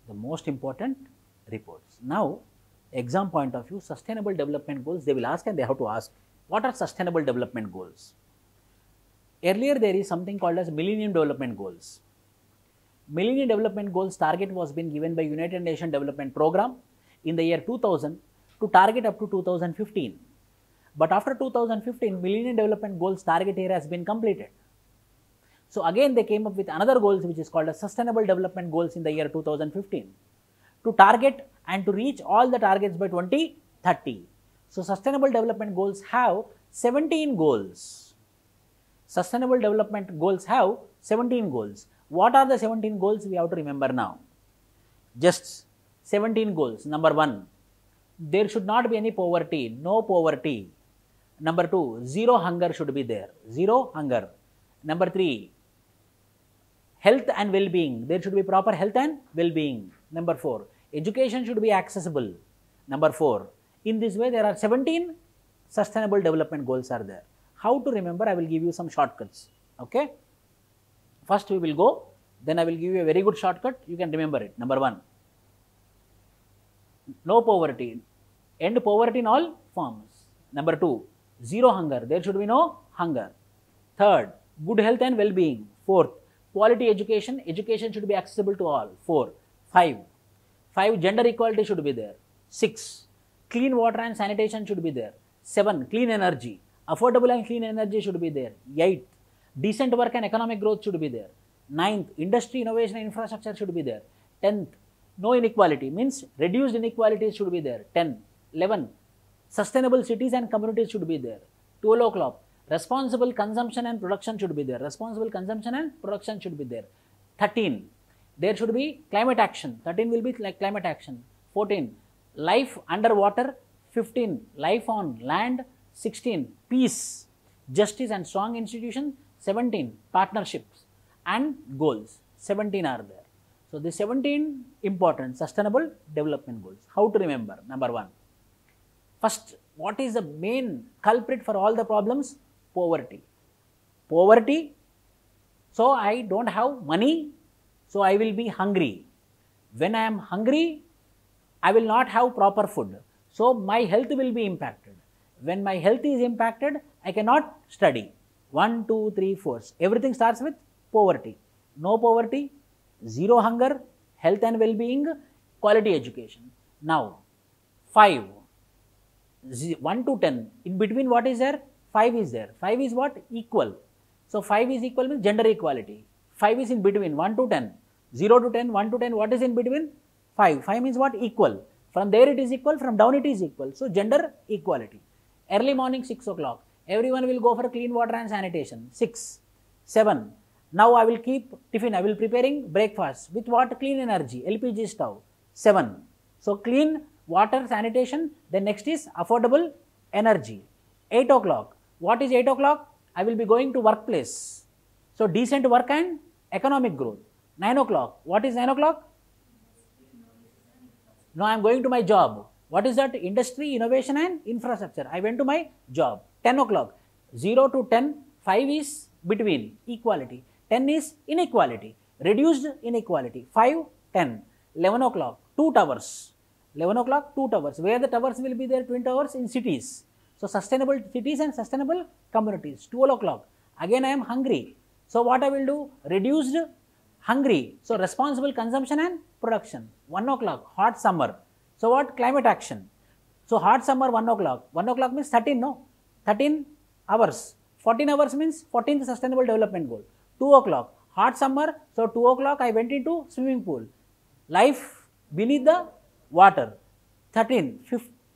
the most important reports. Now, exam point of view, sustainable development goals, they will ask and they have to ask, what are sustainable development goals? Earlier there is something called as Millennium Development Goals. Millennium Development Goals target was been given by United Nations Development Program in the year 2000 to target up to 2015. But after 2015, Millennium Development Goals target here has been completed. So again they came up with another goals which is called as Sustainable Development Goals in the year 2015 to target and to reach all the targets by 2030. So Sustainable Development Goals have 17 goals. Sustainable Development Goals have 17 goals. What are the 17 goals? We have to remember now. Just 17 goals. Number 1, there should not be any poverty, no poverty. Number 2, zero hunger should be there, zero hunger. Number 3, health and well-being, there should be proper health and well-being. Number 4, education should be accessible. Number 4, in this way there are 17 sustainable development goals are there. How to remember? I will give you some shortcuts. Okay. First we will go, then I will give you a very good shortcut, you can remember it. Number 1, no poverty, end poverty in all forms. Number 2, zero hunger, there should be no hunger. Third, good health and well-being. Fourth, quality education, education should be accessible to all. 4, 5, gender equality should be there. 6, clean water and sanitation should be there. 7, clean energy, affordable and clean energy should be there. 8, decent work and economic growth should be there. 9th, industry, innovation and infrastructure should be there. 10th, no inequality, means reduced inequalities should be there. 10, 11, sustainable cities and communities should be there. 12 o'clock, responsible consumption and production should be there. Responsible consumption and production should be there. 13, there should be climate action. 13 will be like climate action. 14, life underwater. 15, life on land. 16, peace, justice and strong institutions. 17, partnerships and goals. 17 are there. So, the 17 important sustainable development goals. How to remember? Number 1, first, what is the main culprit for all the problems? Poverty. Poverty. So, I don't have money, so I will be hungry. When I am hungry, I will not have proper food. So, my health will be impacted. When my health is impacted, I cannot study. 1, 2, 3, 4. Everything starts with poverty. No poverty, zero hunger, health and well-being, quality education. Now, 5, 1 to 10, in between what is there? 5 is there. 5 is what? Equal. So, 5 is equal means gender equality. 5 is in between 1 to 10, 0 to 10, 1 to 10, what is in between? 5. 5 means what? Equal. From there it is equal, from down it is equal. So, gender equality. Early morning 6 o'clock, everyone will go for clean water and sanitation. 6, 7, now I will keep tiffin, I will preparing breakfast with what? Clean energy, LPG stove. 7, so clean water, sanitation, then next is affordable energy. 8 o'clock, what is 8 o'clock? I will be going to workplace. So, decent work and economic growth. 9 o'clock, what is 9 o'clock? Now, I am going to my job. What is that? Industry, innovation and infrastructure. I went to my job. 10 o'clock, 0 to 10, 5 is between, equality. 10 is inequality, reduced inequality. 5, 10, 11 o'clock, 2 towers. 11 o'clock, 2 towers. Where the towers will be there? Twin towers in cities. So, sustainable cities and sustainable communities. 12 o'clock, again I am hungry. So, what I will do? Reduced hungry. So, responsible consumption and production. 1 o'clock, hot summer. So, what? Climate action. So, hot summer 1 o'clock. 1 o'clock means 13, no? 13 hours. 14 hours means 14th sustainable development goal. 2 o'clock, hot summer. So, 2 o'clock I went into swimming pool. Life beneath the water. 13,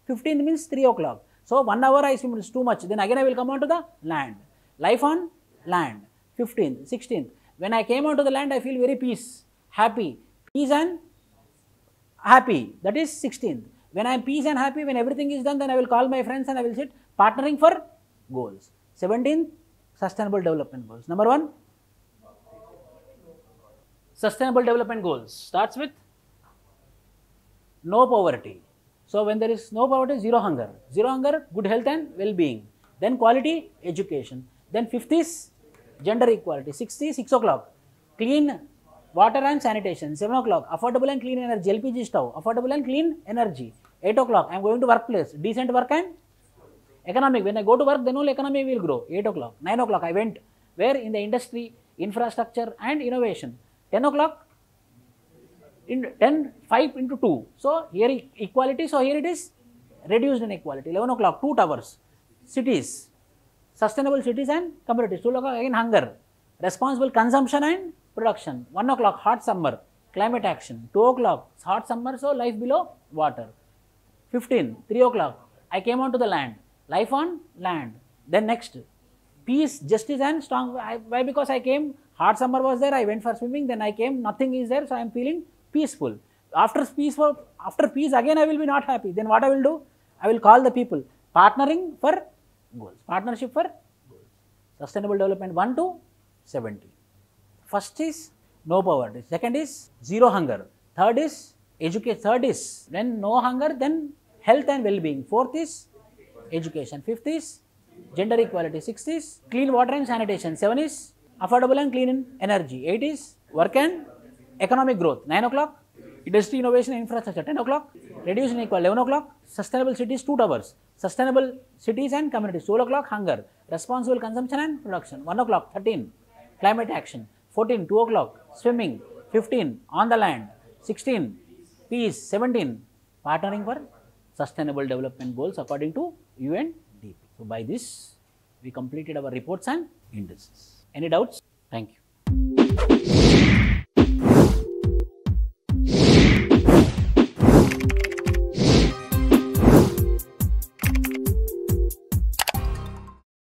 15 means 3 o'clock. So, 1 hour I swim, is too much. Then again I will come on to the land. Life on land. 15th, 16th. When I came onto the land, I feel very peace, happy. Peace and happy. That is 16th. When I am peace and happy, when everything is done, then I will call my friends and I will sit partnering for goals. 17th, sustainable development goals. Number 1, sustainable development goals starts with no poverty. So, when there is no poverty, zero hunger. Zero hunger, good health and well-being. Then quality education. Then 5th is gender equality. 6th is 6 o'clock, clean water and sanitation. 7 o'clock, affordable and clean energy, LPG stove, affordable and clean energy. 8 o'clock, I am going to workplace, decent work and economic. When I go to work, then only economy will grow. 8 o'clock. 9 o'clock, I went where? In the industry, infrastructure and innovation. 10 o'clock, in 10, 5 into 2. So here equality, so here it is reduced inequality. 11 o'clock, 2 towers, cities, sustainable cities and communities. 2 o'clock, again hunger, responsible consumption and production. 1 o'clock, hot summer, climate action. 2 o'clock, hot summer, so life below water. 15, 3 o'clock, I came onto the land, life on land. Then next, peace, justice and strong. Why? Because I came, hot summer was there, I went for swimming, then I came, nothing is there, so I am feeling peaceful. After peace again I will be not happy. Then what I will do? I will call the people, partnering for goals, partnership for goals. Sustainable development 1 to 70. First is no poverty, second is zero hunger, third is education, third is when no hunger, then health and well-being, fourth is education, fifth is gender equality, sixth is clean water and sanitation, 7 is affordable and clean energy, 8 is work and economic growth, 9 o'clock industry, innovation and infrastructure, 10 o'clock reduce inequality, 11 o'clock sustainable cities, 2 towers, sustainable cities and communities, 12 o'clock hunger, responsible consumption and production, 1 o'clock 13 climate action, 14 2 o'clock swimming, 15 on the land, 16 peace, 17 partnering for sustainable development goals according to UNDP. So by this we completed our reports and indices. Any doubts? Thank you.